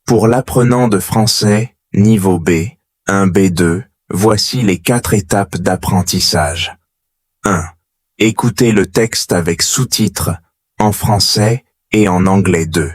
Pour l'apprenant de français, niveau B1, B2, voici les 4 étapes d'apprentissage. 1. Écoutez le texte avec sous-titres, en français et en anglais 2.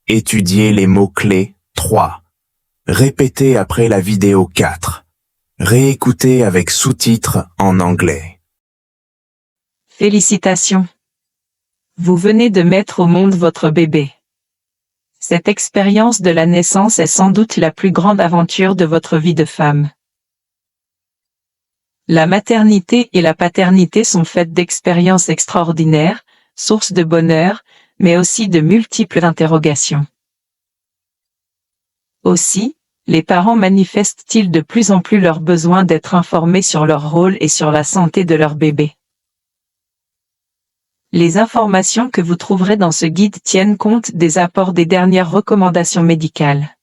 Étudiez les mots-clés 3. Répétez après la vidéo 4. Réécoutez avec sous-titres en anglais. Félicitations! Vous venez de mettre au monde votre bébé. Cette expérience de la naissance est sans doute la plus grande aventure de votre vie de femme. La maternité et la paternité sont faites d'expériences extraordinaires, sources de bonheur, mais aussi de multiples interrogations. Aussi, les parents manifestent-ils de plus en plus leur besoin d'être informés sur leur rôle et sur la santé de leur bébé. Les informations que vous trouverez dans ce guide tiennent compte des apports des dernières recommandations médicales.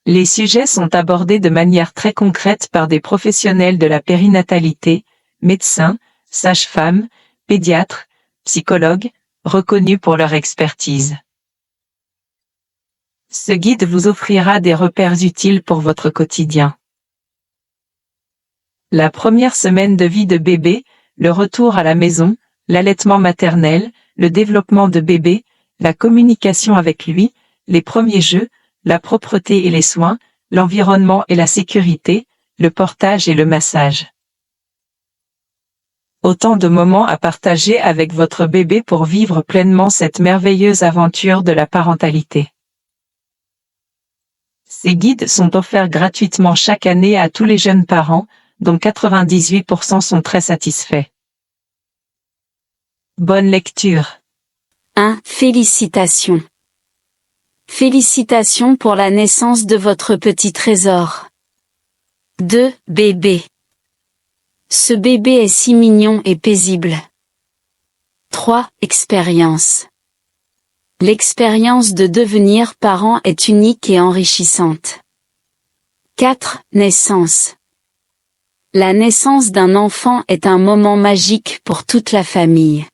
Les sujets sont abordés de manière très concrète par des professionnels de la périnatalité, médecins, sages-femmes, pédiatres, psychologues, reconnus pour leur expertise. Ce guide vous offrira des repères utiles pour votre quotidien. La première semaine de vie de bébé, le retour à la maison, l'allaitement maternel, le développement de bébé, la communication avec lui, les premiers jeux, la propreté et les soins, l'environnement et la sécurité, le portage et le massage. Autant de moments à partager avec votre bébé pour vivre pleinement cette merveilleuse aventure de la parentalité. Ces guides sont offerts gratuitement chaque année à tous les jeunes parents, dont 98% sont très satisfaits. Bonne lecture. 1. Félicitations. Félicitations pour la naissance de votre petit trésor. 2. Bébé. Ce bébé est si mignon et paisible. 3. Expérience. L'expérience de devenir parent est unique et enrichissante. 4. Naissance. La naissance d'un enfant est un moment magique pour toute la famille.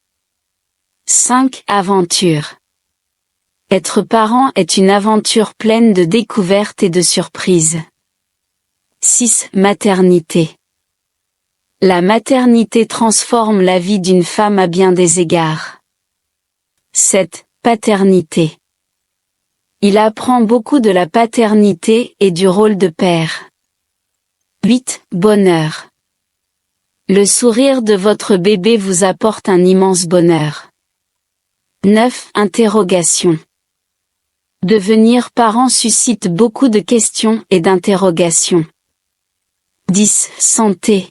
5. Aventure. Être parent est une aventure pleine de découvertes et de surprises. 6. Maternité. La maternité transforme la vie d'une femme à bien des égards. 7. Paternité. Il apprend beaucoup de la paternité et du rôle de père. 8. Bonheur. Le sourire de votre bébé vous apporte un immense bonheur. 9. Interrogation. Devenir parent suscite beaucoup de questions et d'interrogations. 10. Santé.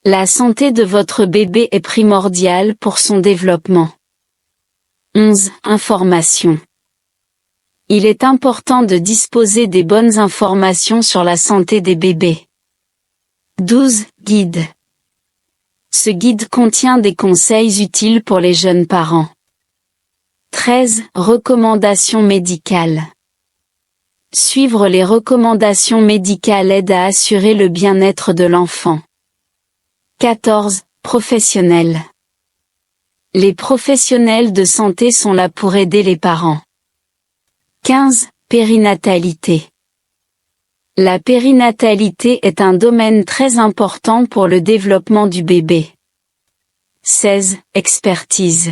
La santé de votre bébé est primordiale pour son développement. 11. Information. Il est important de disposer des bonnes informations sur la santé des bébés. 12. Guide. Ce guide contient des conseils utiles pour les jeunes parents. 13. Recommandations médicales. Suivre les recommandations médicales aide à assurer le bien-être de l'enfant. 14. Professionnels. Les professionnels de santé sont là pour aider les parents. 15. Périnatalité. La périnatalité est un domaine très important pour le développement du bébé. 16. Expertise.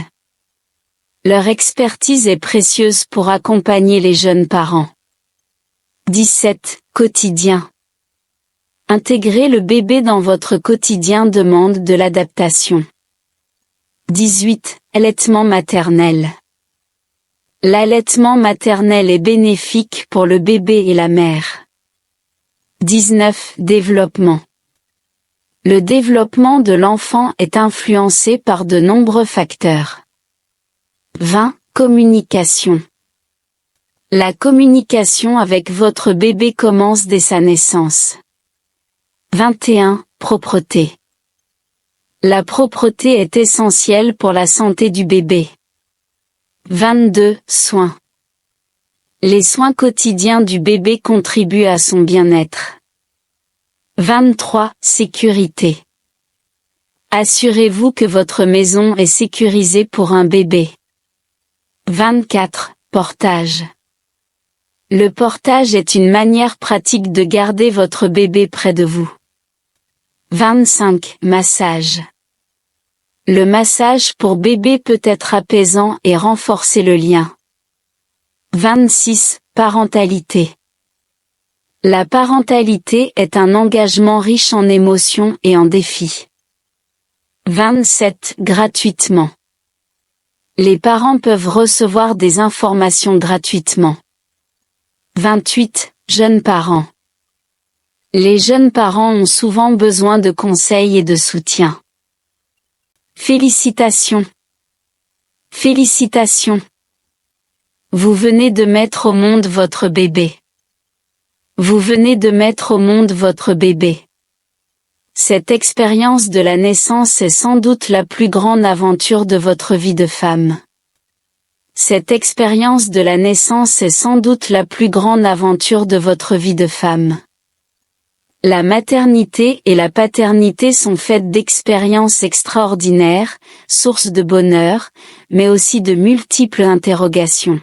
Leur expertise est précieuse pour accompagner les jeunes parents. 17. Quotidien. Intégrer le bébé dans votre quotidien demande de l'adaptation. 18. Allaitement maternel. L'allaitement maternel est bénéfique pour le bébé et la mère. 19. Développement. Le développement de l'enfant est influencé par de nombreux facteurs. 20. Communication. La communication avec votre bébé commence dès sa naissance. 21. Propreté. La propreté est essentielle pour la santé du bébé. 22. Soins. Les soins quotidiens du bébé contribuent à son bien-être. 23. Sécurité. Assurez-vous que votre maison est sécurisée pour un bébé. 24. Portage. Le portage est une manière pratique de garder votre bébé près de vous. 25. Massage. Le massage pour bébé peut être apaisant et renforcer le lien. 26. Parentalité. La parentalité est un engagement riche en émotions et en défis. 27. Gratuitement. Les parents peuvent recevoir des informations gratuitement. 28. Jeunes parents. Les jeunes parents ont souvent besoin de conseils et de soutien. Félicitations. Félicitations. Vous venez de mettre au monde votre bébé. Vous venez de mettre au monde votre bébé. Cette expérience de la naissance est sans doute la plus grande aventure de votre vie de femme. Cette expérience de la naissance est sans doute la plus grande aventure de votre vie de femme. La maternité et la paternité sont faites d'expériences extraordinaires, sources de bonheur, mais aussi de multiples interrogations.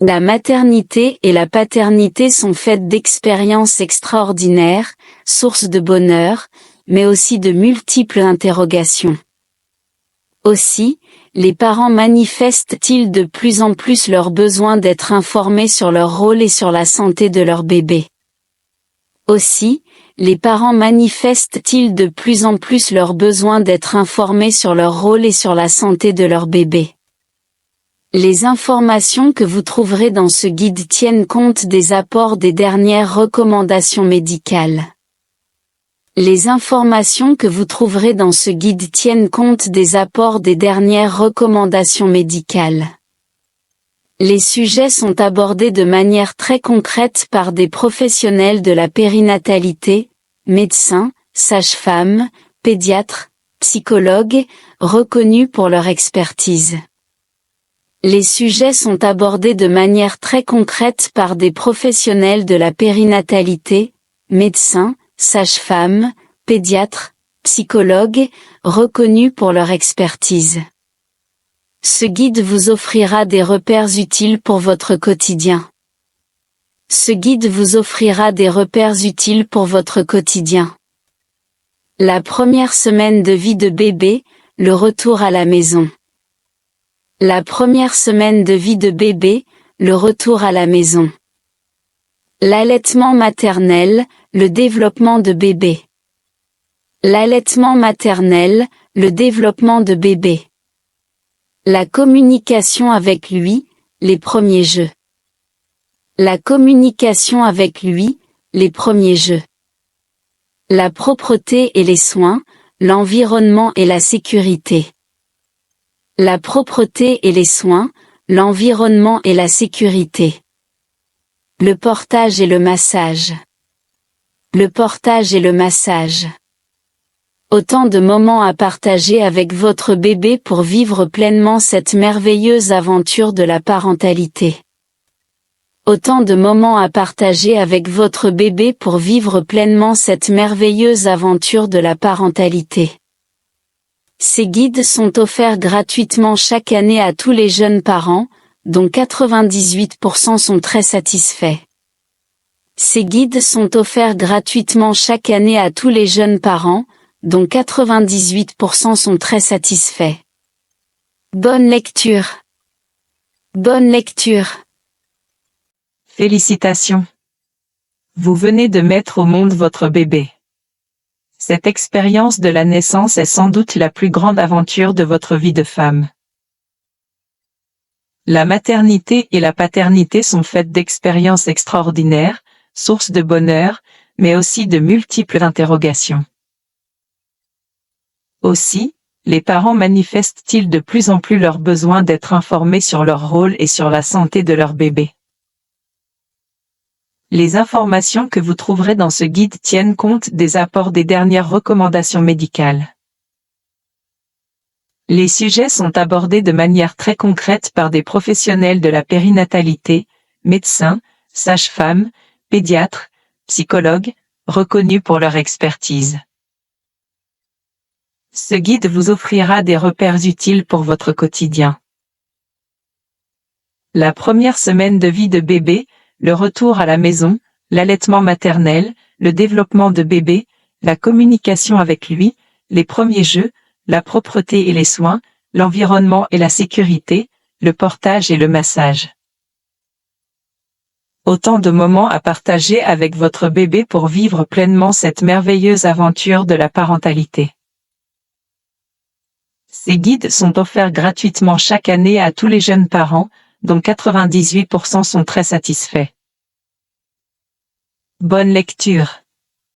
La maternité et la paternité sont faites d'expériences extraordinaires, sources de bonheur, mais aussi de multiples interrogations. Aussi, les parents manifestent-ils de plus en plus leur besoin d'être informés sur leur rôle et sur la santé de leur bébé. Aussi, les parents manifestent-ils de plus en plus leur besoin d'être informés sur leur rôle et sur la santé de leur bébé. Les informations que vous trouverez dans ce guide tiennent compte des apports des dernières recommandations médicales. Les informations que vous trouverez dans ce guide tiennent compte des apports des dernières recommandations médicales. Les sujets sont abordés de manière très concrète par des professionnels de la périnatalité, médecins, sages-femmes, pédiatres, psychologues, reconnus pour leur expertise. Les sujets sont abordés de manière très concrète par des professionnels de la périnatalité, médecins, sages-femmes, pédiatres, psychologues, reconnus pour leur expertise. Ce guide vous offrira des repères utiles pour votre quotidien. Ce guide vous offrira des repères utiles pour votre quotidien. La première semaine de vie de bébé, le retour à la maison. La première semaine de vie de bébé, le retour à la maison. L'allaitement maternel, le développement de bébé. L'allaitement maternel, le développement de bébé. La communication avec lui, les premiers jeux. La communication avec lui, les premiers jeux. La propreté et les soins, l'environnement et la sécurité. La propreté et les soins, l'environnement et la sécurité. Le portage et le massage. Le portage et le massage. Autant de moments à partager avec votre bébé pour vivre pleinement cette merveilleuse aventure de la parentalité. Autant de moments à partager avec votre bébé pour vivre pleinement cette merveilleuse aventure de la parentalité. Ces guides sont offerts gratuitement chaque année à tous les jeunes parents, dont 98% sont très satisfaits. Ces guides sont offerts gratuitement chaque année à tous les jeunes parents, dont 98% sont très satisfaits. Bonne lecture. Bonne lecture. Félicitations. Vous venez de mettre au monde votre bébé. Cette expérience de la naissance est sans doute la plus grande aventure de votre vie de femme. La maternité et la paternité sont faites d'expériences extraordinaires, sources de bonheur, mais aussi de multiples interrogations. Aussi, les parents manifestent-ils de plus en plus leur besoin d'être informés sur leur rôle et sur la santé de leur bébé. Les informations que vous trouverez dans ce guide tiennent compte des apports des dernières recommandations médicales. Les sujets sont abordés de manière très concrète par des professionnels de la périnatalité, médecins, sages-femmes, pédiatres, psychologues, reconnus pour leur expertise. Ce guide vous offrira des repères utiles pour votre quotidien. La première semaine de vie de bébé, le retour à la maison, l'allaitement maternel, le développement de bébé, la communication avec lui, les premiers jeux, la propreté et les soins, l'environnement et la sécurité, le portage et le massage. Autant de moments à partager avec votre bébé pour vivre pleinement cette merveilleuse aventure de la parentalité. Ces guides sont offerts gratuitement chaque année à tous les jeunes parents, dont 98% sont très satisfaits. Bonne lecture.